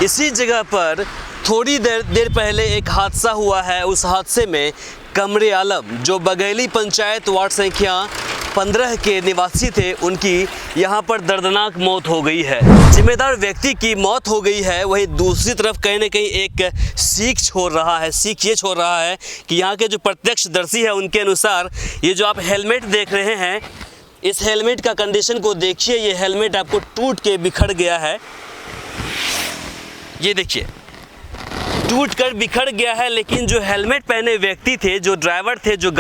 इसी जगह पर थोड़ी देर पहले एक हादसा हुआ है। उस हादसे में कमरे आलम जो बघेली पंचायत वार्ड संख्या 15 के निवासी थे, उनकी यहाँ पर दर्दनाक मौत हो गई है। जिम्मेदार व्यक्ति की मौत हो गई है। वहीं दूसरी तरफ कहीं न कहीं एक सीख ये छोड़ रहा है कि यहाँ के जो प्रत्यक्षदर्शी है उनके अनुसार ये जो आप हेलमेट देख रहे हैं, इस हेलमेट का कंडीशन को देखिए। ये हेलमेट आपको टूट के बिखर गया है। ये देखिए, टूट कर बिखर गया है। लेकिन जो हेलमेट पहने व्यक्ति थे, जो ड्राइवर थे, जो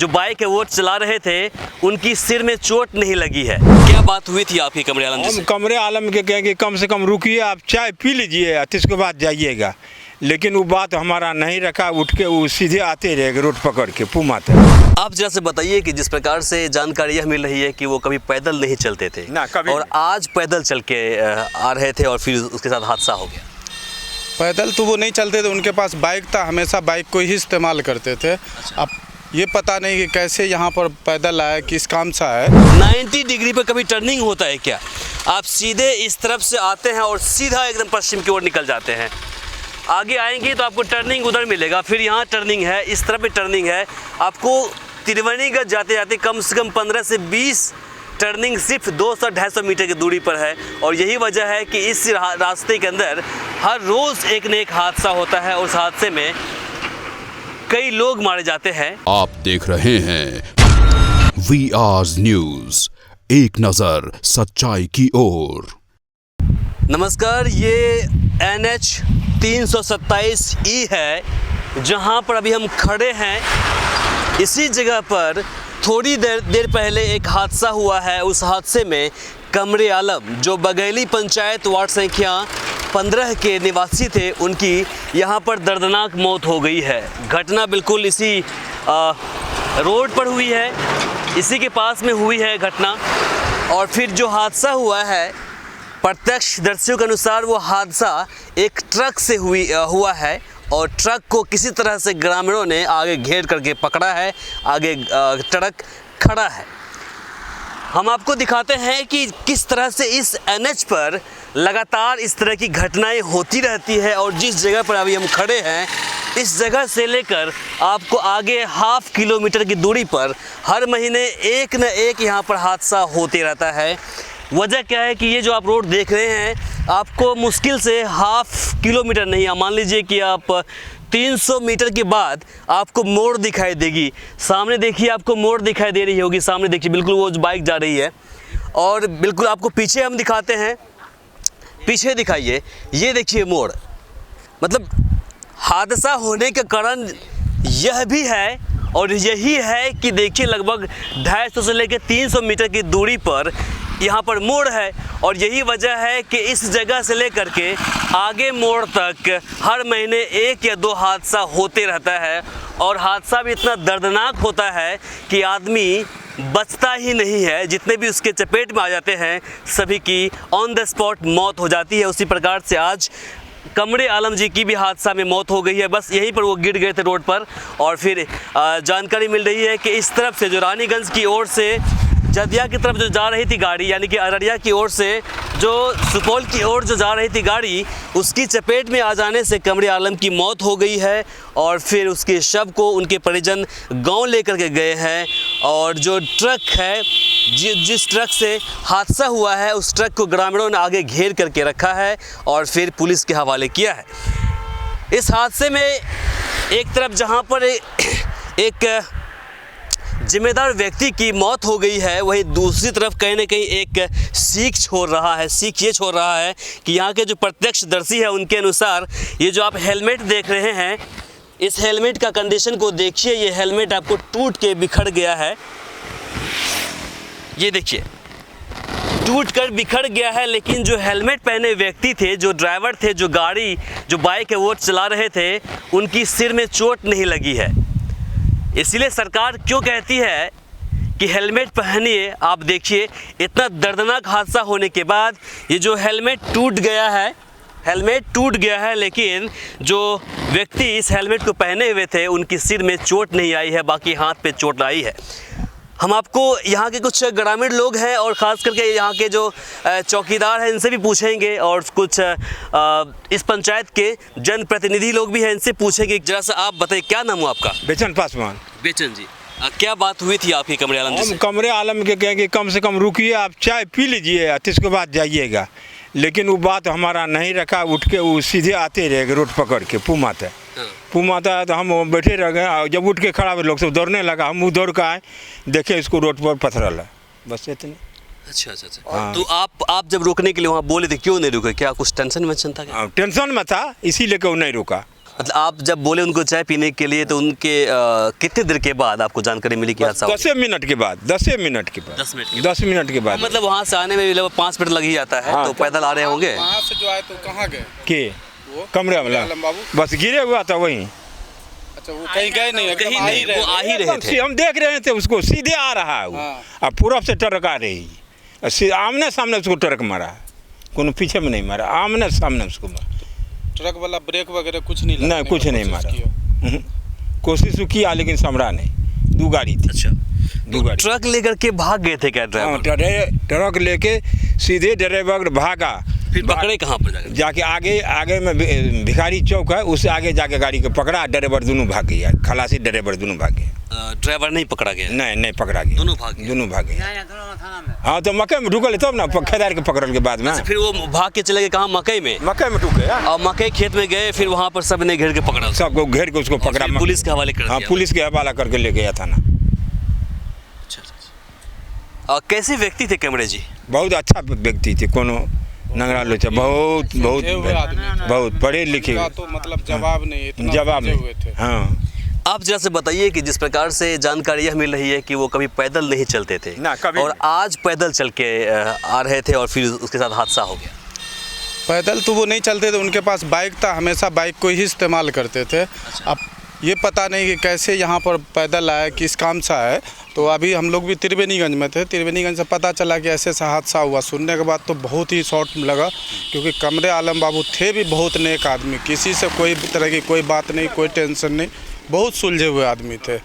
बाइक है वो चला रहे थे, उनकी सिर में चोट नहीं लगी है। क्या बात हुई थी आपकी कमरे आलम जी? हम कमरे आलम के कहेंगे कम से कम रुकिए, आप चाय पी लीजिए, इसके बाद जाइएगा। लेकिन वो बात हमारा नहीं रखा, उठ के वो सीधे आते रहेगा रोड पकड़ के पुमा तक। आप जरा से बताइए कि जिस प्रकार से जानकारी यह मिल रही है कि वो कभी पैदल नहीं चलते थे ना, कभी और आज पैदल चल के आ रहे थे और फिर उसके साथ हादसा हो गया। पैदल तो वो नहीं चलते थे, उनके पास बाइक था, हमेशा बाइक को ही इस्तेमाल करते थे। अब ये पता नहीं कि कैसे यहाँ पर पैदल आया, किस काम से आया। 90 डिग्री पर कभी टर्निंग होता है क्या? आप सीधे इस तरफ से आते हैं और सीधा एकदम पश्चिम की ओर निकल जाते हैं। आगे आएंगे तो आपको टर्निंग उधर मिलेगा, फिर यहाँ टर्निंग है, इस तरफ भी टर्निंग है। आपको त्रिवेणीगंज जाते जाते कम से कम 15 से 20 टर्निंग सिर्फ 200-250 मीटर की दूरी पर है। और यही वजह है कि इस रास्ते के अंदर हर रोज़ एक न एक हादसा होता है। उस हादसे में कई लोग मारे जाते हैं। आप देख रहे हैं VR न्यूज़, एक नज़र सच्चाई की ओर। नमस्कार, ये NH 327E है जहाँ पर अभी हम खड़े हैं। इसी जगह पर थोड़ी देर पहले एक हादसा हुआ है। उस हादसे में कमरे आलम जो बघेली पंचायत वार्ड संख्या 15 के निवासी थे, उनकी यहाँ पर दर्दनाक मौत हो गई है। घटना बिल्कुल इसी रोड पर हुई है, इसी के पास में हुई है घटना। और फिर जो हादसा हुआ है, प्रत्यक्षदर्शियों के अनुसार वो हादसा एक ट्रक से हुआ है और ट्रक को किसी तरह से ग्रामीणों ने आगे घेर करके पकड़ा है। आगे ट्रक खड़ा है। हम आपको दिखाते हैं कि किस तरह से इस NH पर लगातार इस तरह की घटनाएं होती रहती है। और जिस जगह पर अभी हम खड़े हैं, इस जगह से लेकर आपको आगे ½ किलोमीटर की दूरी पर हर महीने एक न एक यहाँ पर हादसा होते रहता है। वजह क्या है कि ये जो आप रोड देख रहे हैं, आपको मुश्किल से ½ किलोमीटर नहीं, मान लीजिए कि आप 300 मीटर के बाद आपको मोड़ दिखाई देगी। सामने देखिए, आपको मोड़ दिखाई दे रही होगी। सामने देखिए, बिल्कुल वो जो बाइक जा रही है। और बिल्कुल आपको पीछे हम दिखाते हैं, पीछे दिखाइए, ये देखिए मोड़। मतलब हादसा होने का कारण यह भी है और यही है कि देखिए लगभग 250 से लेकर 300 मीटर की दूरी पर यहाँ पर मोड़ है। और यही वजह है कि इस जगह से लेकर के आगे मोड़ तक हर महीने 1 या 2 हादसा होते रहता है। और हादसा भी इतना दर्दनाक होता है कि आदमी बचता ही नहीं है। जितने भी उसके चपेट में आ जाते हैं, सभी की ऑन द स्पॉट मौत हो जाती है। उसी प्रकार से आज कमरे आलम जी की भी हादसा में मौत हो गई है। बस यहीं पर वो गिर गए थे रोड पर। और फिर जानकारी मिल रही है कि इस तरफ से जो रानीगंज की ओर से जदिया की तरफ जो जा रही थी गाड़ी, यानी कि अररिया की ओर से जो सुपौल की ओर जो जा रही थी गाड़ी, उसकी चपेट में आ जाने से कमरे आलम की मौत हो गई है। और फिर उसके शव को उनके परिजन गांव लेकर के गए हैं। और जो ट्रक है, जिस ट्रक से हादसा हुआ है, उस ट्रक को ग्रामीणों ने आगे घेर करके रखा है और फिर पुलिस के हवाले किया है। इस हादसे में एक तरफ जहां पर एक जिम्मेदार व्यक्ति की मौत हो गई है, वहीं दूसरी तरफ कहीं न कहीं एक सीख ये छोड़ रहा है कि यहाँ के जो प्रत्यक्षदर्शी है उनके अनुसार ये जो आप हेलमेट देख रहे हैं, इस हेलमेट का कंडीशन को देखिए। ये हेलमेट आपको टूट के बिखर गया है। ये देखिए, टूट कर बिखर गया है। लेकिन जो हेलमेट पहने व्यक्ति थे, जो ड्राइवर थे, जो बाइक है वो चला रहे थे, उनकी सिर में चोट नहीं लगी है। इसीलिए सरकार क्यों कहती है कि हेलमेट पहनिए। आप देखिए, इतना दर्दनाक हादसा होने के बाद ये जो हेलमेट टूट गया है, लेकिन जो व्यक्ति इस हेलमेट को पहने हुए थे, उनकी सिर में चोट नहीं आई है, बाकी हाथ पे चोट आई है। हम आपको यहाँ के कुछ ग्रामीण लोग हैं और ख़ास करके यहाँ के जो चौकीदार हैं इनसे भी पूछेंगे, और कुछ इस पंचायत के जनप्रतिनिधि लोग भी हैं, इनसे पूछेंगे। जरा सा आप बताइए, क्या नाम हुआ आपका? बेचन पासवान। बेचन जी, क्या बात हुई थी आपके कमरे आलम जी हम से? कमरे आलम के कहेंगे कम से कम रुकिए, आप चाय पी लीजिए, इसके बाद जाइएगा। लेकिन वो बात हमारा नहीं रखा, उठ के वो सीधे आते रहे रोड पकड़ के पुमाता है। तो हम बैठे रह गए, और जब उठ के खड़ा हुए लोग सब दौड़ने लगा, हम वो दौड़ के आए, देखे इसको रोड पर पथरल है, बस इतने। अच्छा। तो आप जब रोकने के लिए वहाँ बोले थे, क्यों नहीं रुके? क्या कुछ टेंशन वेंशन था क्या? टेंशन में था, इसीलिए वो नहीं रुका। मतलब आप जब बोले उनको चाय पीने के लिए, तो उनके कितने देर के बाद आपको जानकारी मिली कि हादसा? 10 मिनट के बाद। 10 मिनट के बाद। मतलब वहाँ से आने में भी लगभग 5 मिनट लग ही जाता है। तो पैदल आ रहे होंगे। वहाँ से जो आए तो कहाँ गए? के कमरे वाला बस गिरे हुआ था वहीं। अच्छा, वो कहीं गए नहीं? कहीं नहीं, वो आ ही रहे थे। हम देख रहे थे उसको, सीधे आ रहा है वो। अब पूरब से ट्रक आ रही, आमने सामने उसको ट्रक मारा, कोनो पीछे में नहीं मारा, आमने सामने उसको मारा। ट्रक वाला ब्रेक वगैरह कुछ नहीं लगा? नहीं, कुछ नहीं मारा। कोशिश किया लेकिन समरा नहीं। 2 गाड़ी थी। अच्छा, 2 गाड़ी। ट्रक लेकर के भाग गए थे क्या ड्राइवर? ट्रक लेके सीधे ड्राइवर भागा। फिर पकड़े कहाँ पर जाके आगे में भिखारी चौक है, उससे आगे जाके गाड़ी को पकड़ा, ड्राइवर दोनों भाग गया, खलासी ड्राइवर दोनों भाग गए। ड्राइवर नहीं पकड़ा गया? नहीं पकड़ा गया, दोनों भाग गए। हाँ, तो मकई में ढुकल तब ना खरीदार के पकड़ल के बाद में। फिर वो भाग के चले गए कहाँ? मकई में ढुके और मकई खेत में गए, फिर वहाँ पर सब ने घेर के पकड़ा, सबको घेर के उसको पकड़ा, पुलिस के हवाले कर दिया। हाँ, पुलिस के हवाला करके ले गया थाना। कैसे व्यक्ति थे कमरे जी? बहुत अच्छा व्यक्ति थे, कोनो नंगरा लोचा, बहुत पढ़े लिखे, तो मतलब जवाब नहीं, इतना जवाब नहीं। हाँ, आप जरा से बताइए कि जिस प्रकार से जानकारी यह मिल रही है कि वो कभी पैदल नहीं चलते थे ना, कभी और आज पैदल चल के आ रहे थे और फिर उसके साथ हादसा हो गया। पैदल तो वो नहीं चलते थे, उनके पास बाइक था, हमेशा बाइक को ही इस्तेमाल करते थे। अब ये पता नहीं कि कैसे यहाँ पर पैदल आए, किस काम से आए। तो अभी हम लोग भी त्रिवेणीगंज में थे, त्रिवेणीगंज से पता चला कि ऐसे हादसा हुआ। सुनने के बाद तो बहुत ही शॉर्ट लगा, क्योंकि कमरे आलम बाबू थे भी बहुत नेक आदमी, किसी से कोई तरह की कोई बात नहीं, कोई टेंशन नहीं, बहुत सुलझे हुए आदमी थे।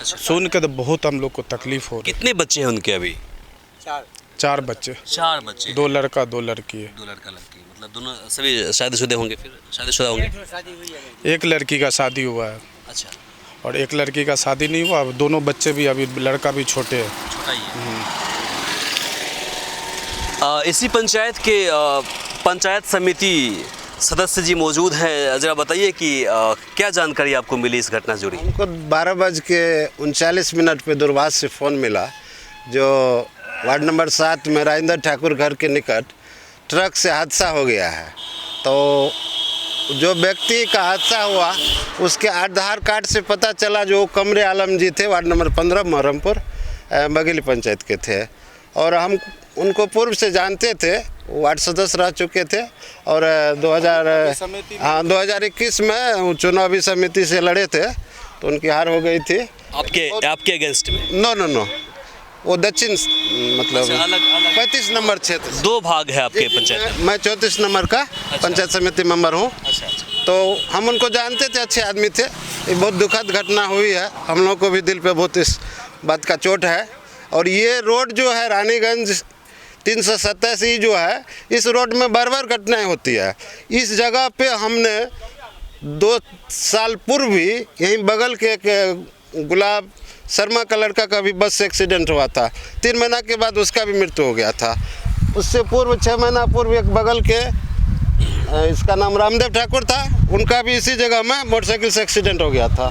सुन के तो बहुत हम लोग को तकलीफ हो रही। कितने बच्चे हैं उनके अभी? 4 बच्चे। 4 बच्चे, 2 लड़का 2 लड़की है। 2 लड़का लड़की, मतलब दोनों सभी शादीशुदा होंगे? फिर शादीशुदा होंगे? एक लड़की का शादी हुआ है। अच्छा, और एक लड़की का शादी नहीं हुआ। दोनों बच्चे भी, अभी लड़का भी छोटे है, छोटा ही है। इसी पंचायत के पंचायत समिति सदस्य जी मौजूद हैं। जरा बताइए कि क्या जानकारी आपको मिली इस घटना से जुड़ी? हमको 12:39 पे दूरभाष से फ़ोन मिला, जो वार्ड नंबर 7 में राजेंद्र ठाकुर घर के निकट ट्रक से हादसा हो गया है। तो जो व्यक्ति का हादसा हुआ उसके आधार कार्ड से पता चला जो कमरे आलम जी थे, वार्ड नंबर 15 मुहर्रमपुर बघेली पंचायत के थे। और हम उनको पूर्व से जानते थे, वार्ड सदस्य रह चुके थे। और 2021 में चुनावी समिति से लड़े थे, तो उनकी हार हो गई थी। आपके अगेंस्ट में? नो, वो दक्षिण मतलब 35 नंबर क्षेत्र। 2 भाग है आपके पंचायत में? मैं 34 नंबर का पंचायत समिति मेंबर हूँ। तो हम उनको जानते थे, अच्छे आदमी थे। ये बहुत दुखद घटना हुई है, हम लोग को भी दिल पे बहुत इस बात का चोट है। और ये रोड जो है रानीगंज 387 जो है, इस रोड में बार घटनाएं होती है। इस जगह पे हमने 2 साल पूर्व भी यहीं बगल के एक गुलाब शर्मा का लड़का का भी बस से एक्सीडेंट हुआ था। 3 महीना के बाद उसका भी मृत्यु हो गया था। उससे पूर्व 6 महीना पूर्व एक बगल के इसका नाम रामदेव ठाकुर था, उनका भी इसी जगह में मोटरसाइकिल से एक्सीडेंट हो गया था।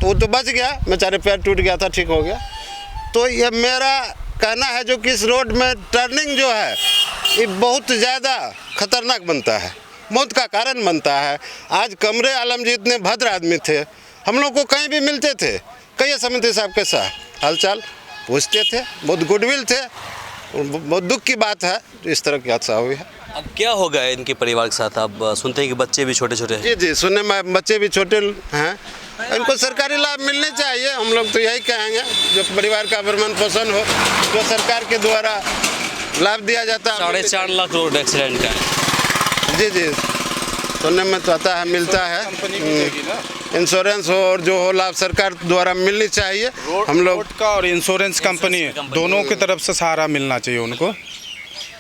तो वो तो बच गया, बेचारे पैर टूट गया था, ठीक हो गया। तो ये मेरा कहना है जो कि इस रोड में टर्निंग जो है ये बहुत ज़्यादा खतरनाक बनता है, मौत का कारण बनता है। आज कमरे आलम जी इतने भद्र आदमी थे, हम लोग को कहीं भी मिलते थे, कई समिति साहब के साथ हालचाल पूछते थे, बहुत गुडविल थे। बहुत दुख की बात है इस तरह की हादसा हुई है। अब क्या होगा इनके परिवार के साथ? अब सुनते हैं कि बच्चे भी छोटे हैं। जी, सुनने में बच्चे भी छोटे हैं। इनको सरकारी लाभ मिलने चाहिए, हम लोग तो यही कहेंगे, जो परिवार का भरण पोषण हो, जो सरकार के द्वारा लाभ दिया जाता है। 4.5 लाख रोड एक्सीडेंट का है। जी, सुनने में तो आता है मिलता है। कंपनी मिलेगी ना, इंश्योरेंस हो और जो हो लाभ सरकार द्वारा मिलनी चाहिए। हम लोग रोड का और इंश्योरेंस कंपनी दोनों की तरफ से सहारा मिलना चाहिए उनको,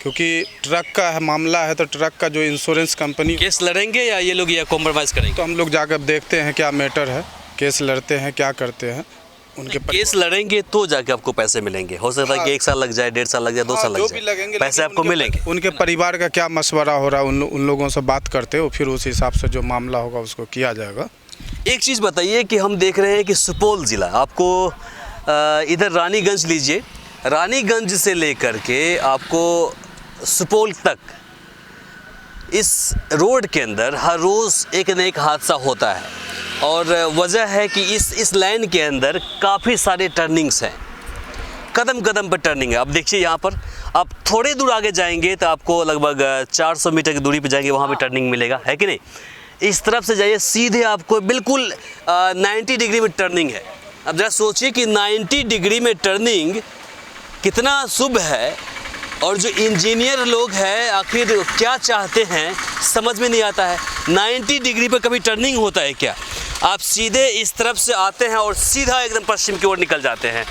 क्योंकि ट्रक का है मामला है तो ट्रक का जो इंश्योरेंस कंपनी, केस लड़ेंगे या ये लोग या कॉम्प्रोमाइज़ करेंगे? तो हम लोग जाकर देखते हैं क्या मैटर है, केस लड़ते हैं क्या करते हैं उनके केस लड़ेंगे तो जाके आपको पैसे मिलेंगे। हो सकता है कि 1 साल लग जाए, 1.5 साल लग जाए, 2 साल जो लग भी जाए, लगेंगे, पैसे लेकिन आपको उनके मिलेंगे। उनके परिवार का क्या मशवरा हो रहा है उन लोगों से बात करते हो, फिर उस हिसाब से जो मामला होगा उसको किया जाएगा। एक चीज़ बताइए कि हम देख रहे हैं कि सुपौल ज़िला, आपको इधर रानीगंज लीजिए, रानीगंज से लेकर के आपको सुपौल तक इस रोड के अंदर हर रोज़ एक न एक हादसा होता है। और वजह है कि इस लाइन के अंदर काफ़ी सारे टर्निंग्स हैं, कदम कदम पर टर्निंग है। अब देखिए यहाँ पर आप थोड़े दूर आगे जाएंगे तो आपको लगभग 400 मीटर की दूरी पर जाएंगे, वहाँ पे टर्निंग मिलेगा, है कि नहीं। इस तरफ से जाइए सीधे आपको बिल्कुल 90 डिग्री में टर्निंग है। अब जरा सोचिए कि 90 डिग्री में टर्निंग कितना शुभ है, और जो इंजीनियर लोग हैं आखिर क्या चाहते हैं समझ में नहीं आता है। 90 डिग्री पर कभी टर्निंग होता है क्या? आप सीधे इस तरफ से आते हैं और सीधा एकदम पश्चिम की ओर निकल जाते हैं।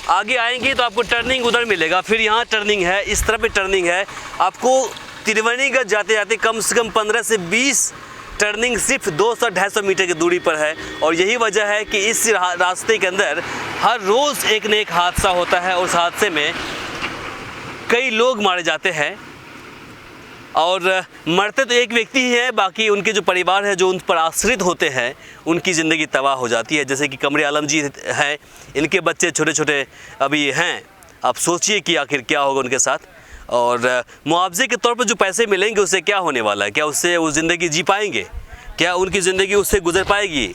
आगे आएंगे तो आपको टर्निंग उधर मिलेगा, फिर यहाँ टर्निंग है, इस तरफ भी टर्निंग है। आपको त्रिवेणीगंज जाते जाते कम से कम 15 से 20 टर्निंग सिर्फ 200-250 मीटर की दूरी पर है। और यही वजह है कि इस रास्ते के अंदर हर रोज़ एक न एक हादसा होता है, और उस हादसे में कई लोग मारे जाते हैं। और मरते तो एक व्यक्ति ही है, बाकी उनके जो परिवार है जो उन पर आश्रित होते हैं उनकी ज़िंदगी तबाह हो जाती है। जैसे कि कमरे आलम जी हैं, इनके बच्चे छोटे छोटे अभी हैं। आप सोचिए कि आखिर क्या होगा उनके साथ। और मुआवजे के तौर पर जो पैसे मिलेंगे उससे क्या होने वाला है? क्या उससे वो ज़िंदगी जी पाएंगे? क्या उनकी ज़िंदगी उससे गुजर पाएगी?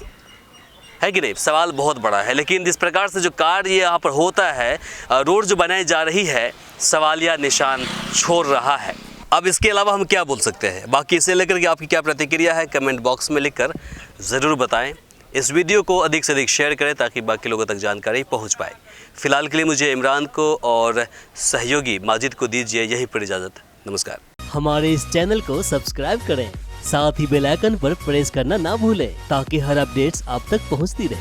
है कि नहीं? सवाल बहुत बड़ा है। लेकिन जिस प्रकार से जो कार्य यहाँ पर होता है, रोड जो बनाई जा रही है, सवालिया निशान छोड़ रहा है। अब इसके अलावा हम क्या बोल सकते हैं? बाकी इसे लेकर के आपकी क्या प्रतिक्रिया है कमेंट बॉक्स में लिखकर ज़रूर बताएं। इस वीडियो को अधिक से अधिक शेयर करें ताकि बाकी लोगों तक जानकारी पहुंच पाए। फिलहाल के लिए मुझे इमरान को और सहयोगी माजिद को दीजिए यही पर इजाज़त। नमस्कार। हमारे इस चैनल को सब्सक्राइब करें, साथ ही बेल आइकन पर प्रेस करना ना भूलें ताकि हर अपडेट्स आप तक पहुंचती रहे।